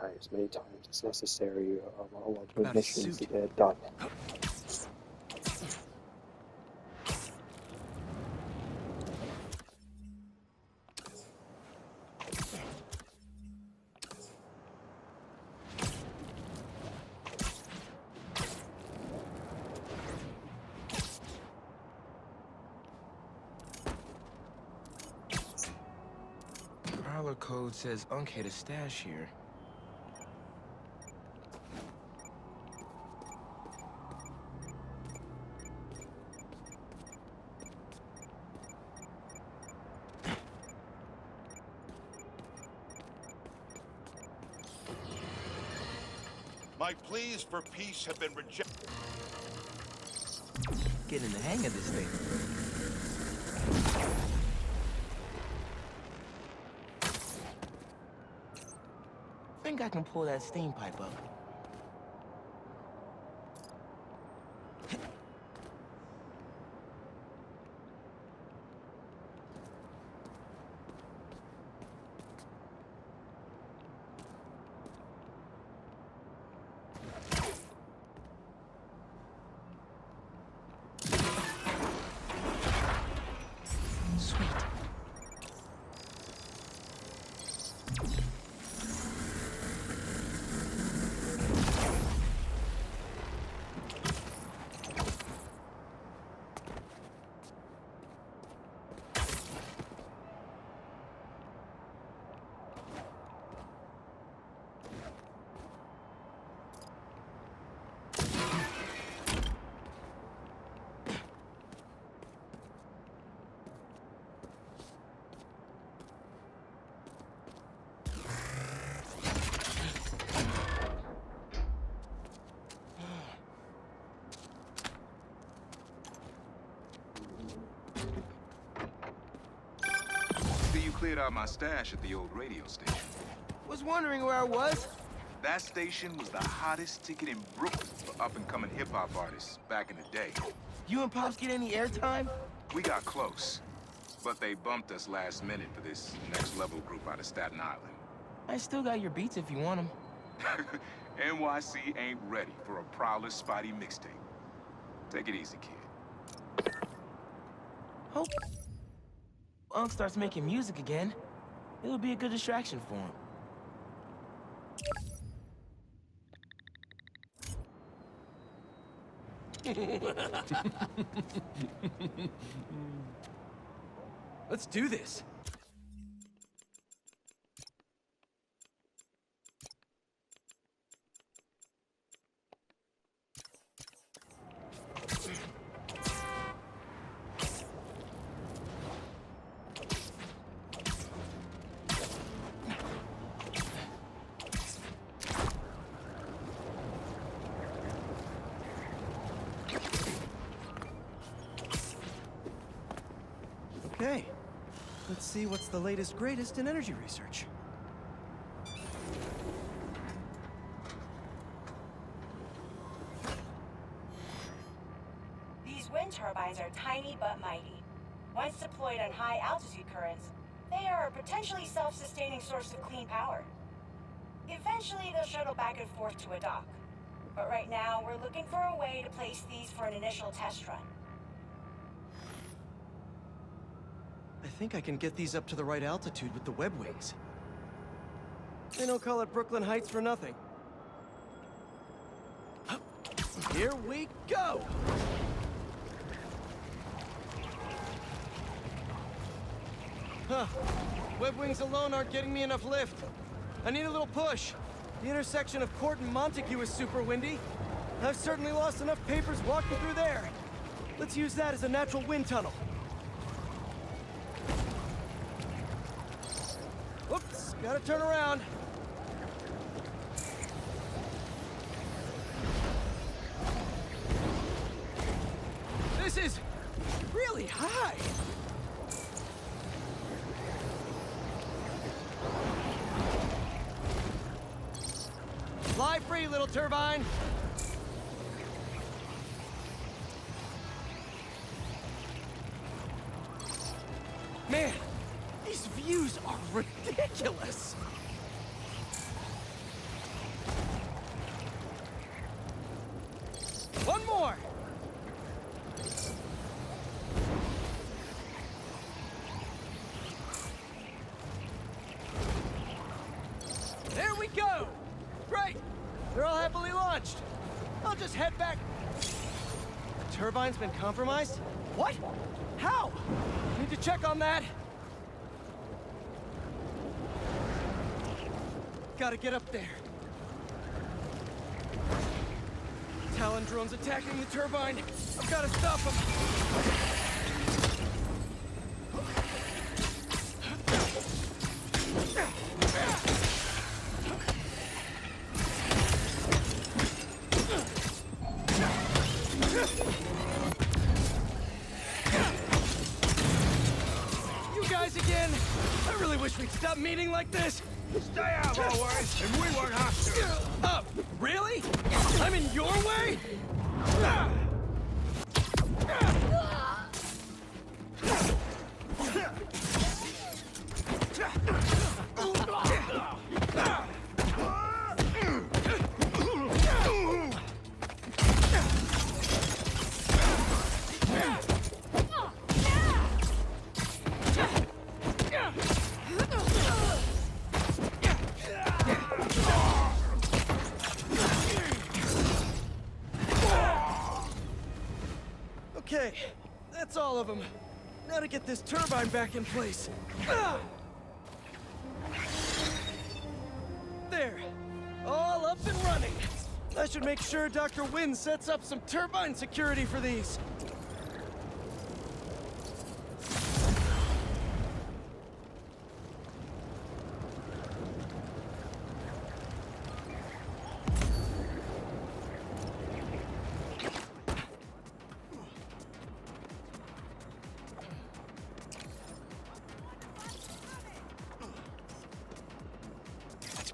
die as many times as necessary while doing About his missions to suit. get it done. Prowler code says Unk had a stash here. My pleas for peace have been rejected. Getting the hang of this thing. Think I can pull that steam pipe up. Sweet. See, you cleared out my stash at the old radio station. Was wondering where I was. That station was the hottest ticket in Brooklyn for up-and-coming hip-hop artists back in the day. You and Pops get any airtime? We got close, but they bumped us last minute for this next-level group out of Staten Island. I still got your beats if you want them. NYC ain't ready for a Prowler Spotty mixtape. Take it easy, kid. Hope Unk starts making music again. It'll be a good distraction for him. Let's do this. Okay, let's see what's the latest greatest in energy research. These wind turbines are tiny but mighty. Once deployed on high altitude currents, they are a potentially self-sustaining source of clean power. Eventually, they'll shuttle back and forth to a dock. But right now, we're looking for a way to place these for an initial test run. I think I can get these up to the right altitude with the web wings. They don't call it Brooklyn Heights for nothing. Here we go! Huh. Web wings alone aren't getting me enough lift. I need a little push. The intersection of Court and Montague is super windy. I've certainly lost enough papers walking through there. Let's use that as a natural wind tunnel. Whoops, gotta turn around. This is really high. Fly free, little turbine. Man, these views are ridiculous. go! Great! They're all happily launched. I'll just head back. The turbine's been compromised? What? How? Need to check on that. Gotta get up there. Talon drone's attacking the turbine. I've gotta stop them. You guys again? I really wish we'd stop meeting like this. Stay out, always, and we won't have to. Oh, really? I'm in your way? Okay, that's all of them. Now to get this turbine back in place. There, all up and running. I should make sure Dr. Wynn sets up some turbine security for these.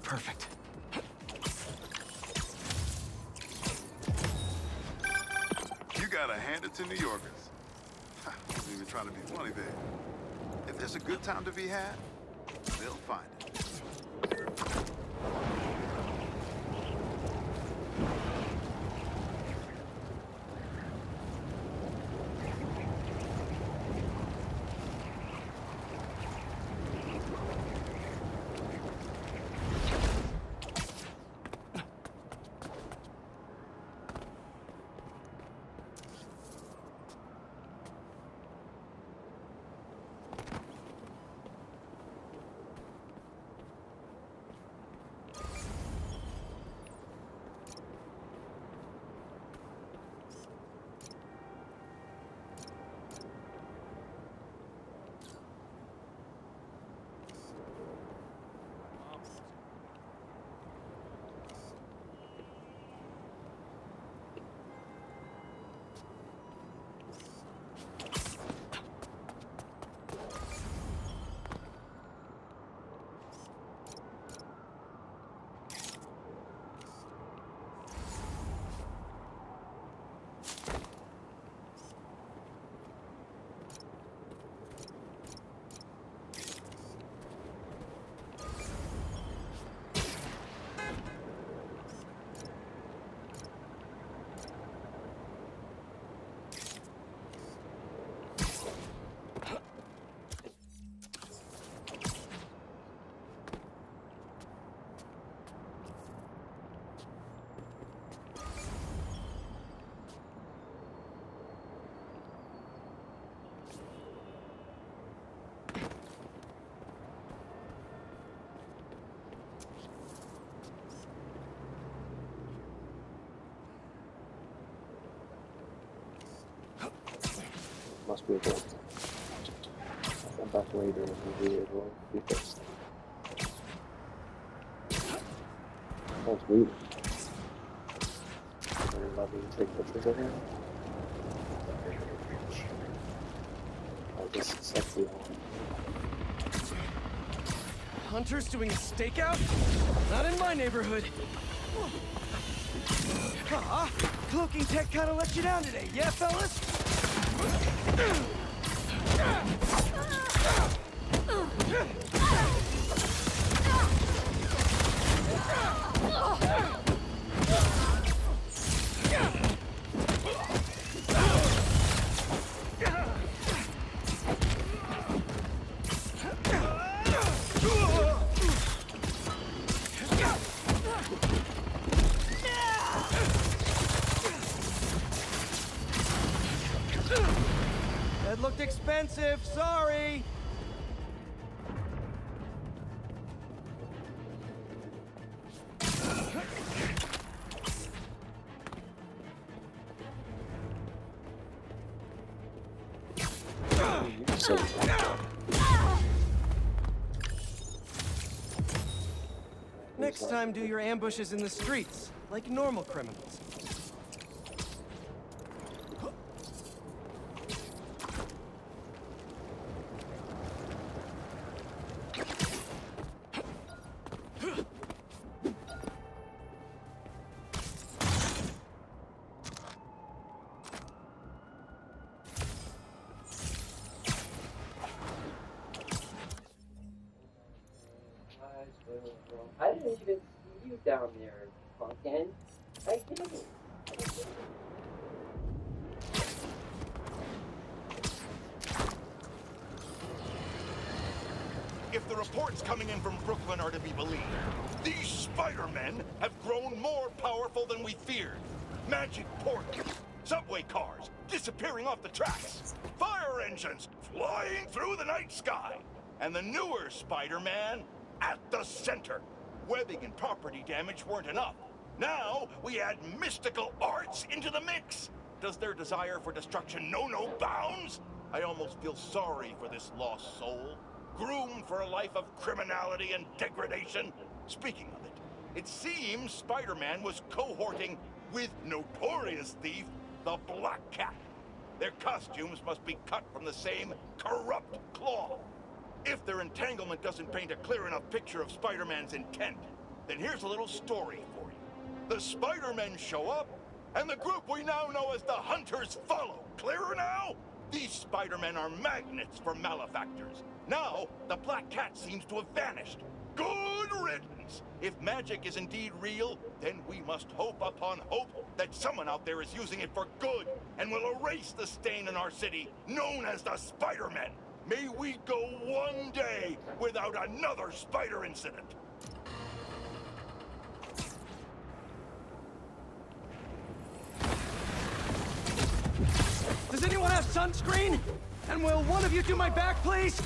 Perfect. You gotta hand it to New Yorkers. I wasn't even trying to be funny there. If there's a good time to be had, they'll find it. Must be a goal. Come back later and maybe it will be fixed. That's weird. Are you allowed me to take pictures of him? I just sexy on. Hunters doing a stakeout? Not in my neighborhood. Ah, cloaking tech kind of let you down today, yeah, fellas? expensive, sorry! So, Next time, do your ambushes in the streets, like normal criminals. I didn't even see you down there, pumpkin. I didn't. If the reports coming in from Brooklyn are to be believed, these Spider-Men have grown more powerful than we feared. Magic portals, subway cars disappearing off the tracks, fire engines flying through the night sky, and the newer Spider-Man at the center. Webbing and property damage weren't enough. Now we add mystical arts into the mix. Does their desire for destruction know no bounds? I almost feel sorry for this lost soul, groomed for a life of criminality and degradation. Speaking of it, it seems Spider-Man was cohorting with notorious thief, the Black Cat. Their costumes must be cut from the same corrupt cloth. If their entanglement doesn't paint a clear enough picture of Spider-Man's intent, then here's a little story for you. The Spider-Men show up, and the group we now know as the Hunters follow. Clearer now? These Spider-Men are magnets for malefactors. Now, the Black Cat seems to have vanished. Good riddance! If magic is indeed real, then we must hope upon hope that someone out there is using it for good and will erase the stain in our city known as the Spider-Men. May we go one day without another spider incident. Does anyone have sunscreen? And will one of you do my back, please?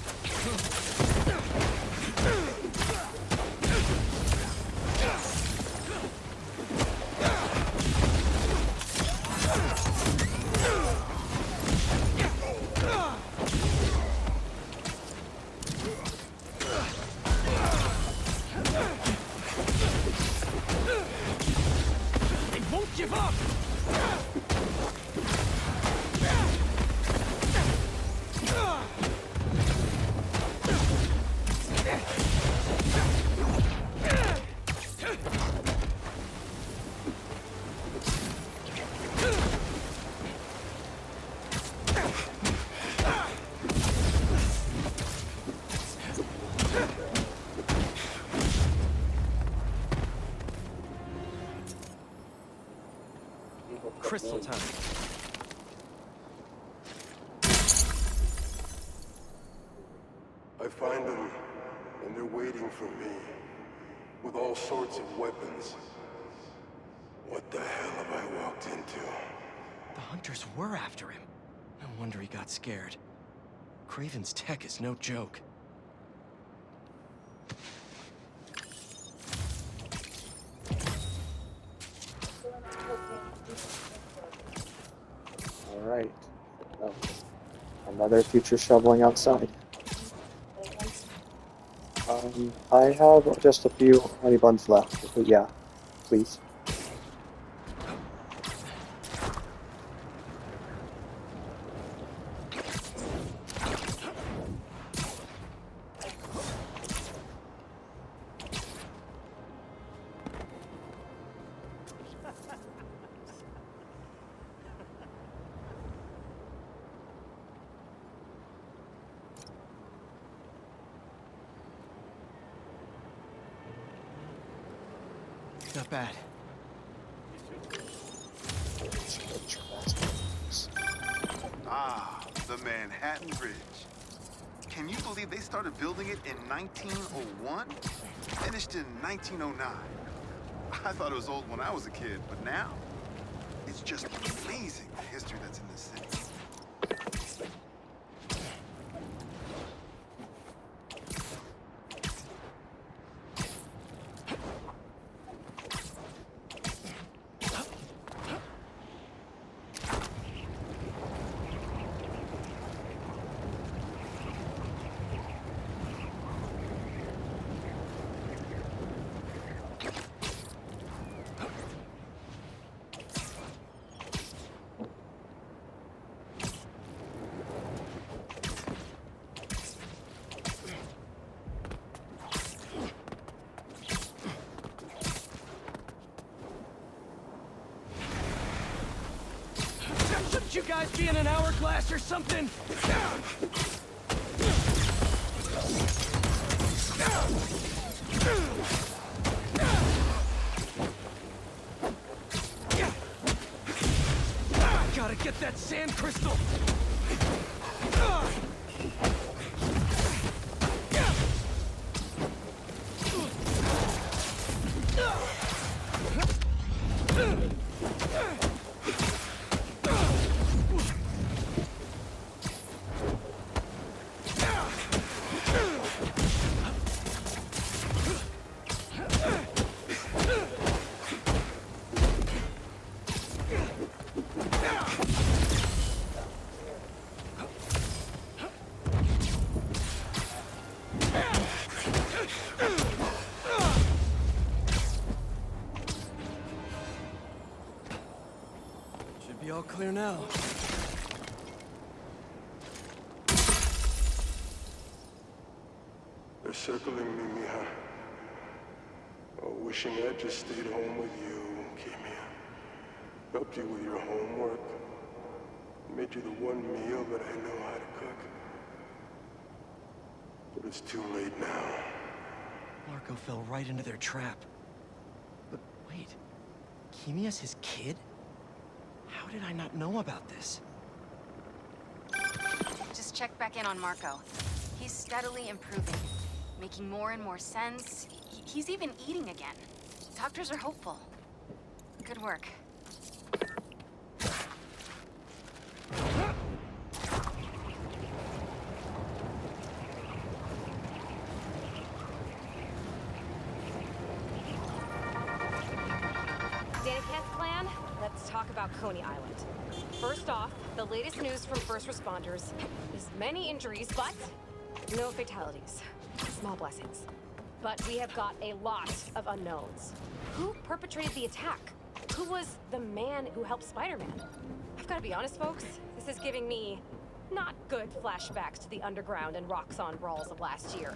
They won't give up! Crystal time. I find them, and they're waiting for me, with all sorts of weapons. What the hell have I walked into? The Hunters were after him. No wonder he got scared. Craven's tech is no joke. alright. Oh, another future shoveling outside. I have just a few honey buns left, but yeah, please. Not bad. Ah, the Manhattan Bridge. Can you believe they started building it in 1901? Finished in 1909. I thought it was old when I was a kid, but now, it's just amazing the history that's in this city. you guys be in an hourglass or something? Gotta get that sand crystal! Should be all clear now. They're circling me, Mija. Oh, wishing I'd just stayed home with you, Kimia. Helped you with your homework. Made you the one meal that I know how to cook. But it's too late now. Marco fell right into their trap. But wait, Kimia's his kid? How did I not know about this? Just check back in on Marco. He's steadily improving, making more and more sense. He's even eating again. Doctors are hopeful. Good work. Daniketh clan, let's talk about Coney Island. First off, the latest news from first responders is many injuries, but no fatalities. Small blessings. But we have got a lot of unknowns. Who perpetrated the attack? Who was the man who helped Spider-Man? I've got to be honest, folks. This is giving me not good flashbacks to the underground and Roxxon brawls of last year.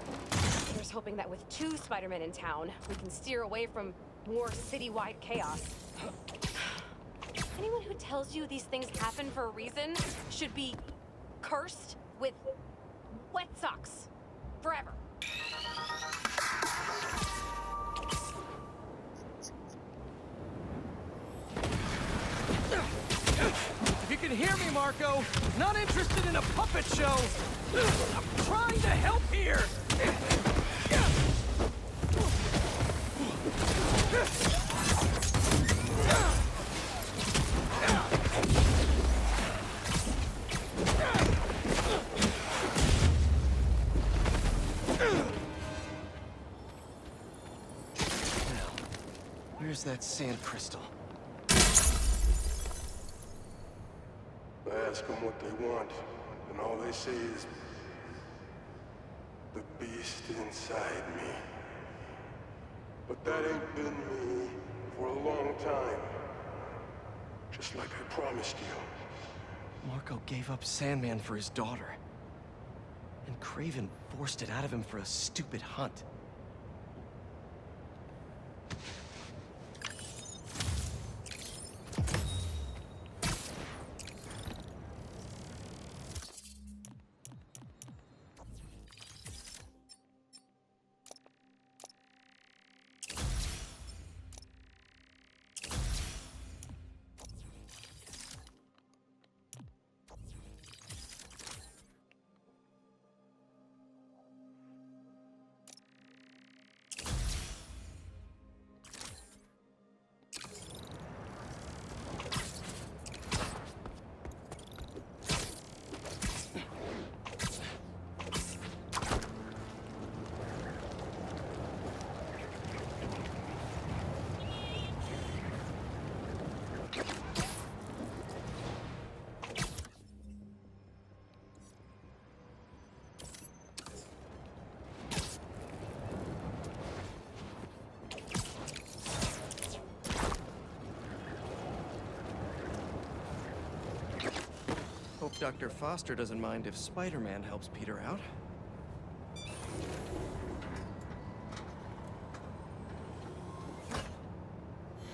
Here's hoping that with 2 Spider-Men in town, we can steer away from more citywide chaos. Anyone who tells you these things happen for a reason should be cursed with wet socks forever. If you can hear me, Marco, not interested in a puppet show. I'm trying to help here. Where's that sand crystal? I ask them what they want, and all they say is, the beast inside me. But that ain't been me for a long time. Just like I promised you. Marco gave up Sandman for his daughter. And Craven forced it out of him for a stupid hunt. Hope Dr. Foster doesn't mind if Spider-Man helps Peter out.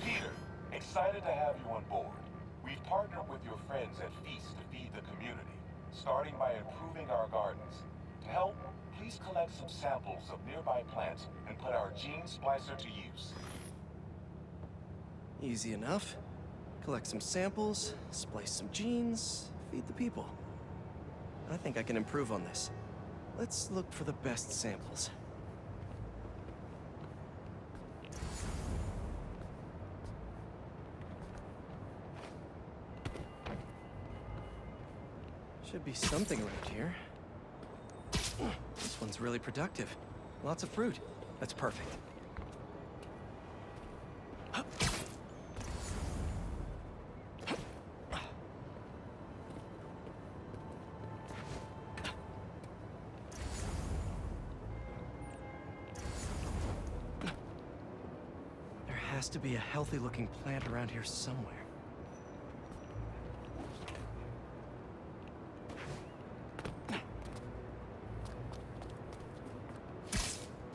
Peter, excited to have you on board. We've partnered with your friends at Feast to feed the community, starting by improving our gardens. To help, please collect some samples of nearby plants and put our gene splicer to use. Easy enough. Collect some samples, splice some genes, feed the people. I think I can improve on this. Let's look for the best samples. Should be something around here. This one's really productive. Lots of fruit. That's perfect. There has to be a healthy-looking plant around here somewhere.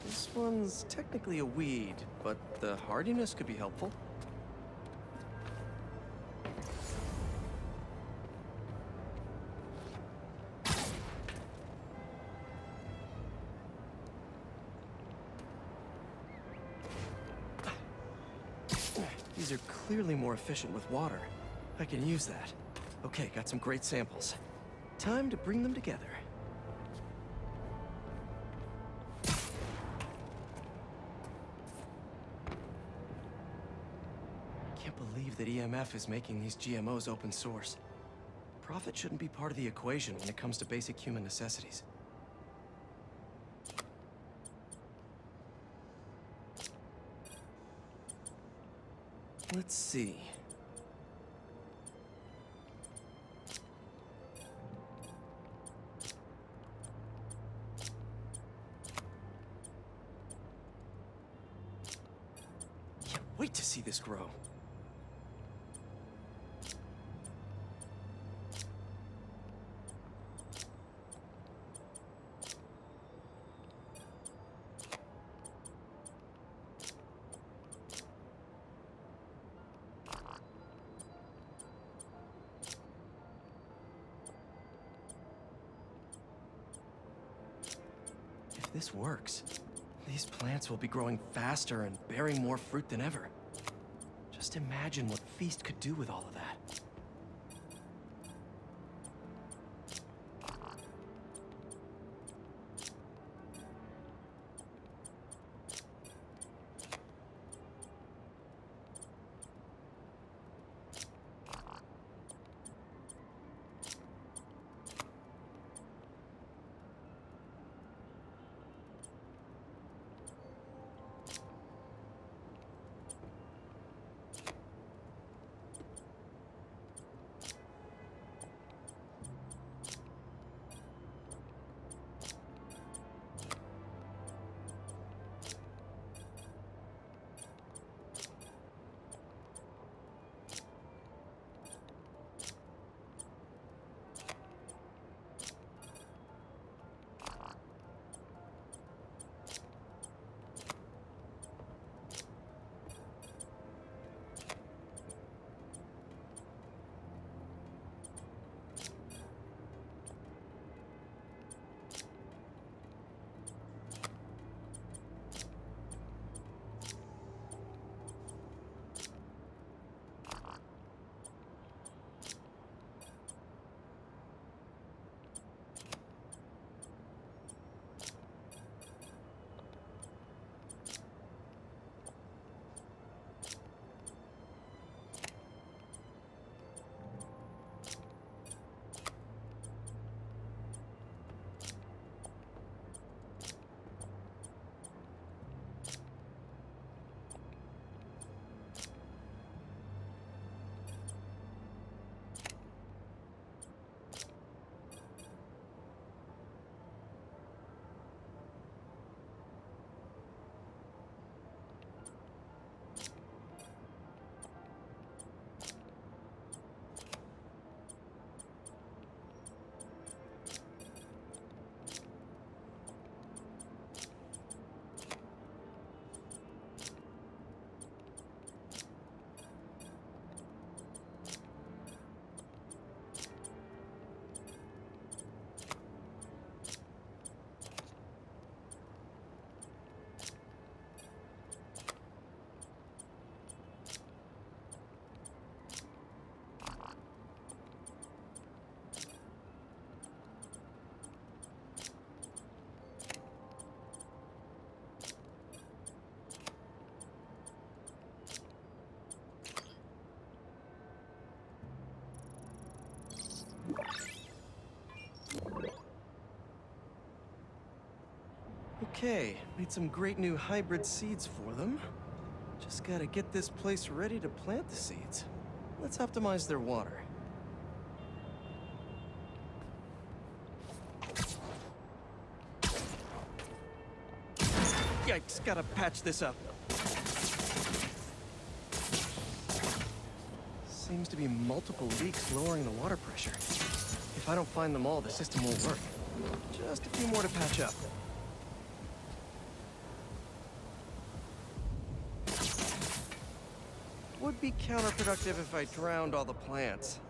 This one's technically a weed, but the hardiness could be helpful. These are clearly more efficient with water. I can use that. Okay, got some great samples. Time to bring them together. Can't believe that EMF is making these GMOs open source. Profit shouldn't be part of the equation when it comes to basic human necessities. Let's see. Can't wait to see this grow. If this works, these plants will be growing faster and bearing more fruit than ever. Just imagine what Feast could do with all of that. Okay, made some great new hybrid seeds for them. Just gotta get this place ready to plant the seeds. Let's optimize their water. Yikes, gotta patch this up. Seems to be multiple leaks lowering the water pressure. If I don't find them all, the system won't work. Just a few more to patch up. Would be counterproductive if I drowned all the plants.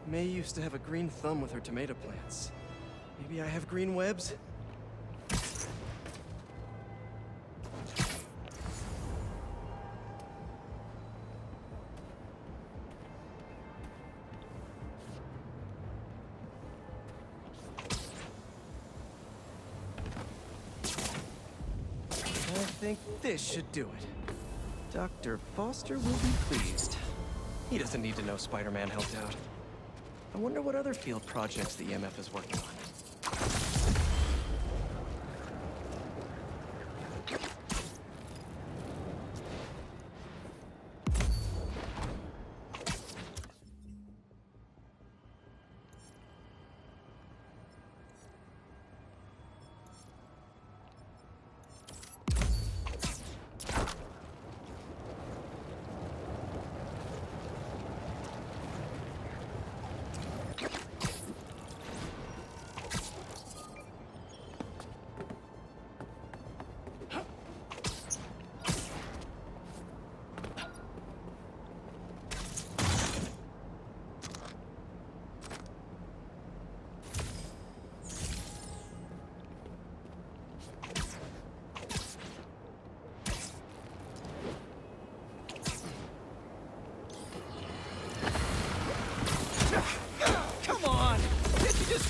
May used to have a green thumb with her tomato plants. Maybe I have green webs? I think this should do it. Dr. Foster will be pleased. He doesn't need to know Spider-Man helped out. I wonder what other field projects the EMF is working on.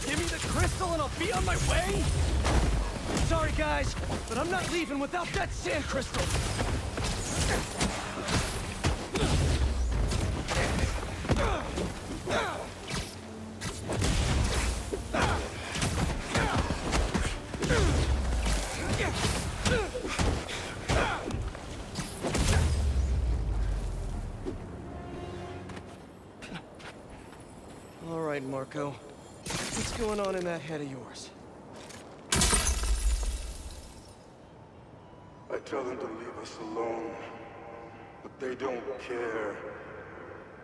Give me the crystal and I'll be on my way? Sorry, guys, but I'm not leaving without that sand crystal. All right, Marco. What's going on in that head of yours? I tell them to leave us alone, but they don't care.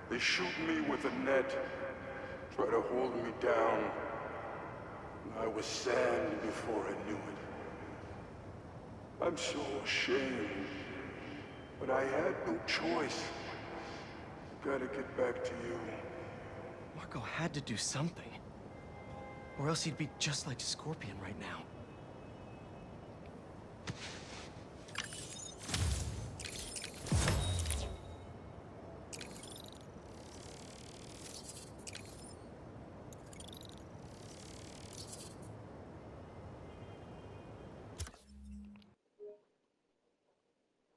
They shoot me with a net, try to hold me down. I was sand before I knew it. I'm so ashamed, but I had no choice. Gotta get back to you. Marco had to do something. Or else he'd be just like Scorpion right now.